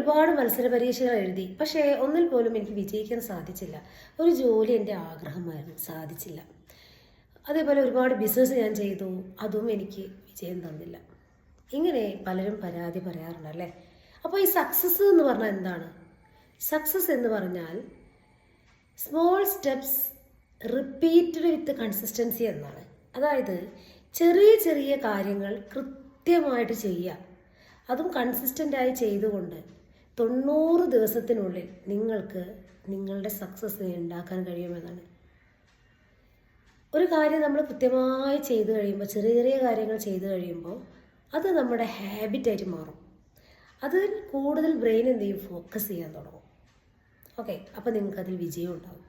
ഒരുപാട് മത്സര പരീക്ഷകൾ എഴുതി, പക്ഷേ ഒന്നിൽ പോലും എനിക്ക് വിജയിക്കാൻ സാധിച്ചില്ല. ഒരു ജോലി എൻ്റെ ആഗ്രഹമായിരുന്നു, സാധിച്ചില്ല. അതേപോലെ ഒരുപാട് ബിസിനസ് ഞാൻ ചെയ്തു, അതും എനിക്ക് വിജയം തന്നില്ല. ഇങ്ങനെ പലരും പരാതി പറയാറുണ്ട് അല്ലേ. അപ്പോൾ ഈ സക്സസ് എന്ന് പറഞ്ഞാൽ എന്താണ്? സക്സസ് എന്ന് പറഞ്ഞാൽ സ്മോൾ സ്റ്റെപ്സ് റിപ്പീറ്റഡ് വിത്ത് കൺസിസ്റ്റൻസി എന്നാണ്. അതായത് ചെറിയ ചെറിയ കാര്യങ്ങൾ കൃത്യമായിട്ട് ചെയ്യുക, അതും കൺസിസ്റ്റൻ്റായി ചെയ്തുകൊണ്ട് 90 ദിവസത്തിനുള്ളിൽ നിങ്ങൾക്ക് നിങ്ങളുടെ സക്സസ് ഉണ്ടാക്കാൻ കഴിയുമെന്നാണ്. ഒരു കാര്യം നമ്മൾ കൃത്യമായി ചെയ്തു കഴിയുമ്പോൾ, ചെറിയ ചെറിയ കാര്യങ്ങൾ ചെയ്തു കഴിയുമ്പോൾ അത് നമ്മുടെ ഹാബിറ്റായിട്ട് മാറും. അതിൽ കൂടുതൽ ബ്രെയിൻ എന്ത് ചെയ്യും, ഫോക്കസ് ചെയ്യാൻ തുടങ്ങും. ഓക്കെ, അപ്പോൾ നിങ്ങൾക്കതിൽ വിജയം ഉണ്ടാകും.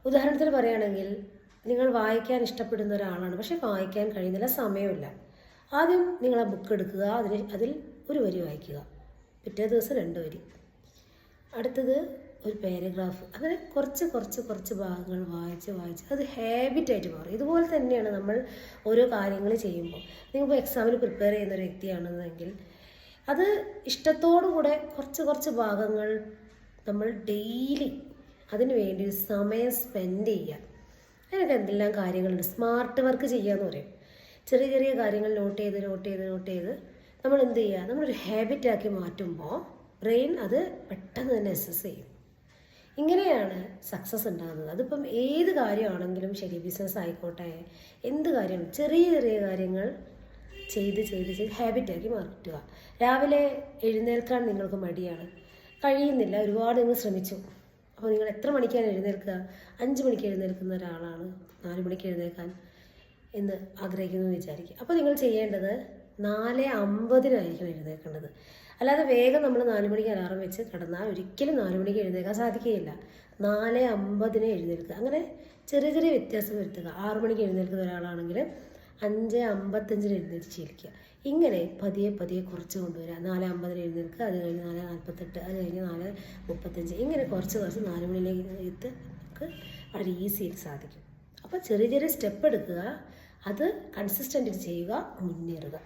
ഉദാഹരണത്തിന് പറയുകയാണെങ്കിൽ, നിങ്ങൾ വായിക്കാൻ ഇഷ്ടപ്പെടുന്ന ഒരാളാണ്, പക്ഷേ വായിക്കാൻ കഴിയുന്നില്ല, സമയമില്ല. ആദ്യം നിങ്ങൾ ആ ബുക്ക് എടുക്കുക, അതിൽ ഒരു വരി വായിക്കുക, പിറ്റേ ദിവസം 2 വരി, അടുത്തത് ഒരു പാരഗ്രാഫ്, അങ്ങനെ കുറച്ച് ഭാഗങ്ങൾ വായിച്ച് അത് ഹാബിറ്റായിട്ട് മാറും. ഇതുപോലെ തന്നെയാണ് നമ്മൾ ഓരോ കാര്യങ്ങൾ ചെയ്യുമ്പോൾ. നിങ്ങളിപ്പോൾ എക്സാമിന് പ്രിപ്പയർ ചെയ്യുന്ന ഒരു വ്യക്തിയാണെന്നെങ്കിൽ അത് ഇഷ്ടത്തോടു കൂടെ കുറച്ച് ഭാഗങ്ങൾ നമ്മൾ ഡെയിലി അതിന് വേണ്ടി സമയം സ്പെൻഡ് ചെയ്യുക. അതിനൊക്കെ എന്തെല്ലാം കാര്യങ്ങളുണ്ട്. സ്മാർട്ട് വർക്ക് ചെയ്യാന്ന് പറയും. ചെറിയ ചെറിയ കാര്യങ്ങൾ നോട്ട് ചെയ്ത് നമ്മൾ എന്ത് ചെയ്യുക, നമ്മളൊരു ഹാബിറ്റാക്കി മാറ്റുമ്പോൾ ബ്രെയിൻ അത് പെട്ടെന്ന് തന്നെ അസസ് ചെയ്യും. ഇങ്ങനെയാണ് സക്സസ് ഉണ്ടാകുന്നത്. അതിപ്പം ഏത് കാര്യമാണെങ്കിലും ശരി, ബിസിനസ് ആയിക്കോട്ടെ, എന്ത് കാര്യം, ചെറിയ ചെറിയ കാര്യങ്ങൾ ചെയ്ത് ഹാബിറ്റാക്കി മാറ്റുക. രാവിലെ എഴുന്നേൽക്കാൻ നിങ്ങൾക്ക് മടിയാണ്, കഴിയുന്നില്ല, ഒരുപാട് നിങ്ങൾ ശ്രമിച്ചു. അപ്പോൾ നിങ്ങൾ എത്ര മണിക്കാണ് എഴുന്നേൽക്കുക? 5 മണിക്ക് എഴുന്നേൽക്കുന്ന ഒരാളാണ് 4 മണിക്ക് എഴുന്നേൽക്കാൻ എന്ന് ആഗ്രഹിക്കുന്നു എന്ന് വിചാരിക്കുക. അപ്പോൾ നിങ്ങൾ ചെയ്യേണ്ടത് 4:50 എഴുന്നേൽക്കേണ്ടത്. അല്ലാതെ വേഗം നമ്മൾ 4 മണിക്ക് അലാറം വെച്ച് കിടന്നാൽ ഒരിക്കലും 4 മണിക്ക് എഴുന്നേൽക്കാൻ സാധിക്കുകയില്ല. 4:50 എഴുന്നേൽക്കുക. അങ്ങനെ ചെറിയ ചെറിയ വ്യത്യാസം വരുത്തുക. 6 മണിക്ക് എഴുന്നേൽക്കുന്ന ഒരാളാണെങ്കിൽ 5:55 എഴുന്നേറ്റ് ശീലിക്കുക. ഇങ്ങനെ പതിയെ കുറച്ച് കൊണ്ടുവരിക. 4:50 എഴുന്നേൽക്കുക, അത് കഴിഞ്ഞ് 4:48, അത് കഴിഞ്ഞ് 4:35, ഇങ്ങനെ കുറച്ച് 4 മണിയിലേക്ക് നമുക്ക് വളരെ ഈസിയായിട്ട് സാധിക്കും. അപ്പോൾ ചെറിയ ചെറിയ സ്റ്റെപ്പ് എടുക്കുക, അത് കൺസിസ്റ്റൻ്റ് ചെയ്യുക, മുന്നേറുക.